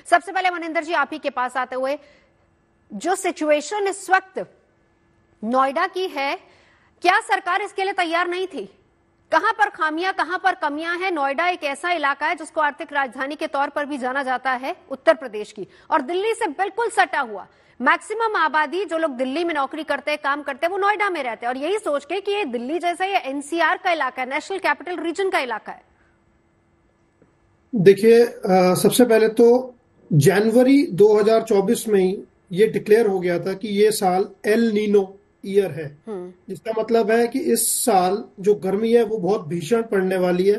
सबसे पहले मनिंदर जी आप ही के पास आते हुए, जो सिचुएशन इस वक्त नोएडा की है, क्या सरकार इसके लिए तैयार नहीं थी? कहां पर खामियां, कहां पर कमियां हैं? नोएडा एक ऐसा इलाका है जिसको आर्थिक राजधानी के तौर पर भी जाना जाता है उत्तर प्रदेश की, और दिल्ली से बिल्कुल सटा हुआ। मैक्सिमम आबादी जो लोग दिल्ली में नौकरी करते हैं, काम करते हैं, वो नोएडा में रहते हैं, और यही सोच के कि ये दिल्ली जैसा ये एनसीआर का इलाका है, नेशनल कैपिटल रीजन का इलाका है। देखिए, सबसे पहले तो जनवरी 2024 में ही ये डिक्लेयर हो गया था कि ये साल एल नीनो ईयर है, जिसका मतलब है कि इस साल जो गर्मी है वो बहुत भीषण पड़ने वाली है।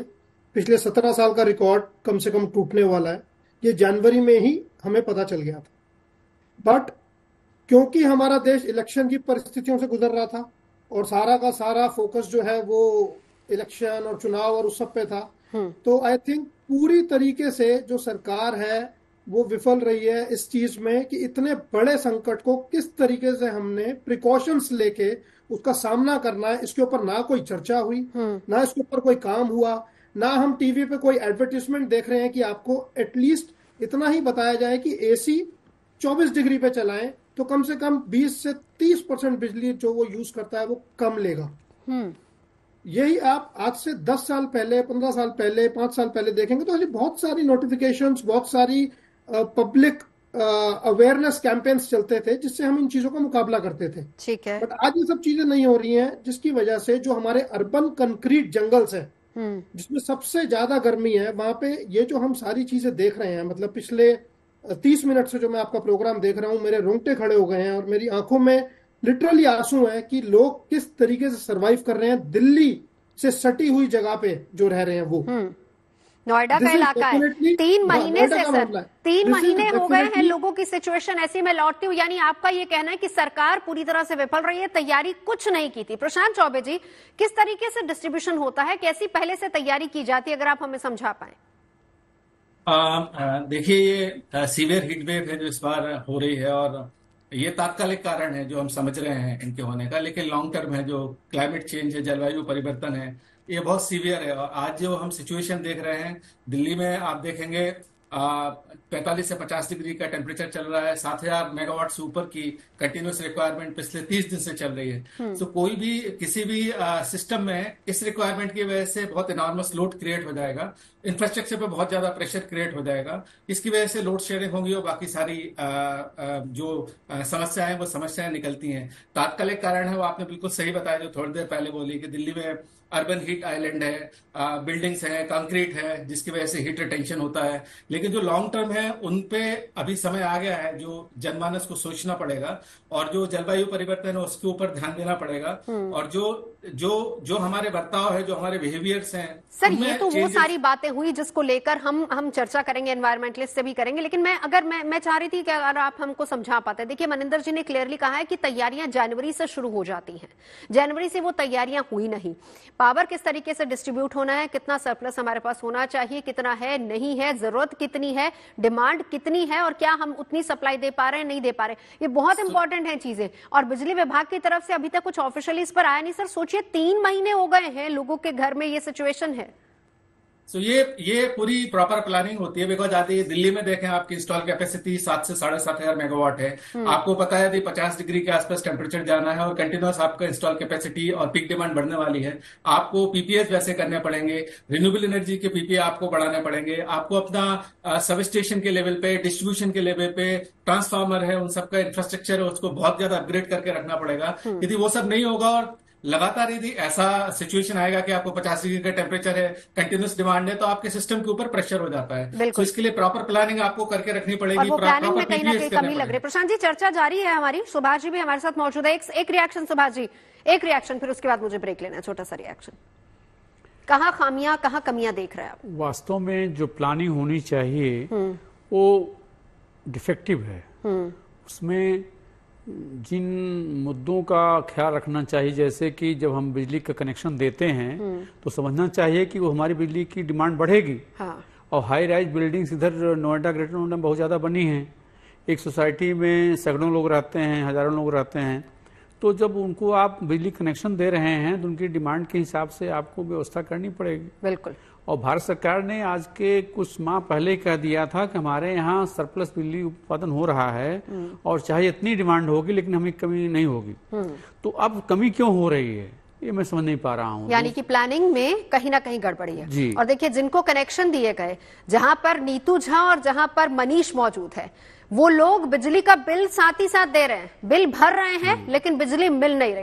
पिछले 17 साल का रिकॉर्ड कम से कम टूटने वाला है। ये जनवरी में ही हमें पता चल गया था। बट क्योंकि हमारा देश इलेक्शन की परिस्थितियों से गुजर रहा था और सारा का सारा फोकस जो है वो इलेक्शन और चुनाव और उस सब पे था, तो आई थिंक पूरी तरीके से जो सरकार है वो विफल रही है इस चीज में कि इतने बड़े संकट को किस तरीके से हमने प्रिकॉशंस लेके उसका सामना करना है। इसके ऊपर ना कोई चर्चा हुई, ना इसके ऊपर कोई काम हुआ, ना हम टीवी पे कोई एडवर्टीजमेंट देख रहे हैं कि आपको एटलीस्ट इतना ही बताया जाए कि एसी 24 डिग्री पे चलाएं तो कम से कम 20 से 30% बिजली जो वो यूज करता है वो कम लेगा। यही आप आज से 10 साल पहले, 15 साल पहले, 5 साल पहले देखेंगे तो ऐसी बहुत सारी नोटिफिकेशंस, बहुत सारी पब्लिक अवेयरनेस कैंपेन्स चलते थे जिससे हम इन चीजों का मुकाबला करते थे। ठीक है। बट आज ये सब चीजें नहीं हो रही हैं, जिसकी वजह से जो हमारे अर्बन कंक्रीट जंगल्स हैं जिसमें सबसे ज्यादा गर्मी है, वहां पे ये जो हम सारी चीजें देख रहे हैं, मतलब पिछले 30 मिनट से जो मैं आपका प्रोग्राम देख रहा हूं, मेरे रोंगटे खड़े हो गए हैं और मेरी आंखों में लिटरली आंसू हैं कि लोग किस तरीके से सरवाइव कर रहे हैं दिल्ली से सटी हुई जगह पे जो रह रहे हैं वो। नोएडा का इलाका है, 3 महीने से सर, 3 महीने हो गए हैं लोगों की सिचुएशन ऐसी। मैं लौटती हूँ, यानी आपका ये कहना है कि सरकार पूरी तरह से विफल रही है, तैयारी कुछ नहीं की थी। प्रशांत चौबे जी, किस तरीके से डिस्ट्रीब्यूशन होता है, कैसी पहले से तैयारी की जाती है, अगर आप हमें समझा पाए? देखिए, ये सीवियर हीट वेव है जो इस बार हो रही है, और ये तात्कालिक कारण है जो हम समझ रहे हैं इनके होने का, लेकिन लॉन्ग टर्म है जो क्लाइमेट चेंज है, जलवायु परिवर्तन है, ये बहुत सीवियर है। और आज जो हम सिचुएशन देख रहे हैं दिल्ली में, आप देखेंगे 45 से 50 डिग्री का टेम्परेचर चल रहा है, 7,000 मेगावाट से ऊपर की कंटिन्यूस रिक्वायरमेंट पिछले 30 दिन से चल रही है। तो कोई भी किसी भी सिस्टम में इस रिक्वायरमेंट की वजह से बहुत इनॉर्मस लोड क्रिएट हो जाएगा, इंफ्रास्ट्रक्चर पे बहुत ज्यादा प्रेशर क्रिएट हो जाएगा, इसकी वजह से लोड शेयरिंग होगी और बाकी सारी जो समस्याएं वो समस्याएं निकलती हैं। तात्कालिक कारण है वो आपने बिल्कुल सही बताया जो थोड़ी देर पहले बोली कि दिल्ली में अर्बन हीट आइलैंड है, बिल्डिंग्स है, कंक्रीट है, जिसकी वजह से हीट रिटेंशन होता है। लेकिन जो लॉन्ग टर्म है उन पे अभी समय आ गया है जो जनमानस को सोचना पड़ेगा, और जो जलवायु परिवर्तन है उसके ऊपर ध्यान देना पड़ेगा, और जो जो जो हमारे बर्ताव है, जो हमारे बिहेवियर्स हैं सर, ये तो वो सारी बातें हुई जिसको लेकर हम चर्चा करेंगे, एनवायरमेंटलिस्ट से भी करेंगे। लेकिन मैं चाह रही थी कि अगर आप हमको समझा पाते। देखिए, मनिंदर जी ने क्लियरली कहा है कि तैयारियां जनवरी से शुरू हो जाती हैं, जनवरी से वो तैयारियां हुई नहीं। पावर किस तरीके से डिस्ट्रीब्यूट होना है, कितना सरप्लस हमारे पास होना चाहिए, कितना है, नहीं है, जरूरत कितनी है, डिमांड कितनी है, और क्या हम उतनी सप्लाई दे पा रहे हैं, नहीं दे पा रहे, ये बहुत इंपॉर्टेंट है चीजें। और बिजली विभाग की तरफ से अभी तक कुछ ऑफिशियली इस पर आया नहीं। सर सोचिए, 3 महीने हो गए हैं लोगों के घर में ये सिचुएशन है। तो ये पूरी प्रॉपर प्लानिंग होती है, बिकॉज आती है दिल्ली में देखें आपकी इंस्टॉल कैपेसिटी 7 से 7,500 मेगावाट है। आपको पता है 50 डिग्री के आसपास टेम्परेचर जाना है और कंटिन्यूस आपका इंस्टॉल कैपेसिटी और पीक डिमांड बढ़ने वाली है। आपको पीपीएस वैसे करने पड़ेंगे, रिन्यूएबल एनर्जी के पीपीए आपको बढ़ाने पड़ेंगे, आपको अपना सब स्टेशन के लेवल पे, डिस्ट्रीब्यूशन के लेवल पे, ट्रांसफार्मर है, उन सबका इंफ्रास्ट्रक्चर है, उसको बहुत ज्यादा अपग्रेड करके रखना पड़ेगा। यदि वो सब नहीं होगा और लगातार यदि ऐसा सिचुएशन आएगा कि आपको 50 डिग्री का टेम्परेचर है, कंटिन्यूस डिमांड है, तो आपके सिस्टम के ऊपर प्रेशर हो जाता है। तो इसके लिए प्रॉपर प्लानिंग आपको करके रखनी पड़ेगी, और वो प्लानिंग में कहीं ना कहीं कमी लग रही है। प्रशांत जी, चर्चा जारी है हमारी, सुभाष जी भी हमारे साथ मौजूद है। एक रिएक्शन सुभाष जी, एक रिएक्शन, फिर उसके बाद मुझे ब्रेक लेना है, छोटा सा रिएक्शन। कहाँ खामियां, कहाँ कमियां देख रहे हैं आप? वास्तव में जो प्लानिंग होनी चाहिए वो डिफेक्टिव है। उसमें जिन मुद्दों का ख्याल रखना चाहिए, जैसे कि जब हम बिजली का कनेक्शन देते हैं तो समझना चाहिए कि वो हमारी बिजली की डिमांड बढ़ेगी। हाँ। और हाई राइज बिल्डिंग्स इधर नोएडा, ग्रेटर नोएडा में बहुत ज़्यादा बनी हैं। एक सोसाइटी में सैकड़ों लोग रहते हैं, हजारों लोग रहते हैं। तो जब उनको आप बिजली कनेक्शन दे रहे हैं तो उनकी डिमांड के हिसाब से आपको व्यवस्था करनी पड़ेगी। बिल्कुल। और भारत सरकार ने आज के कुछ माह पहले कह दिया था कि हमारे यहाँ सरप्लस बिजली उत्पादन हो रहा है और चाहे इतनी डिमांड होगी लेकिन हमें कमी नहीं होगी। तो अब कमी क्यों हो रही है ये मैं समझ नहीं पा रहा हूँ। यानी कि प्लानिंग में कहीं ना कहीं गड़बड़ी है। जी। और देखिए जिनको कनेक्शन दिए गए, जहां पर नीतू झा और जहां पर मनीष मौजूद है, वो लोग बिजली का बिल साथ ही साथ दे रहे हैं, बिल भर रहे हैं लेकिन बिजली मिल नहीं रही।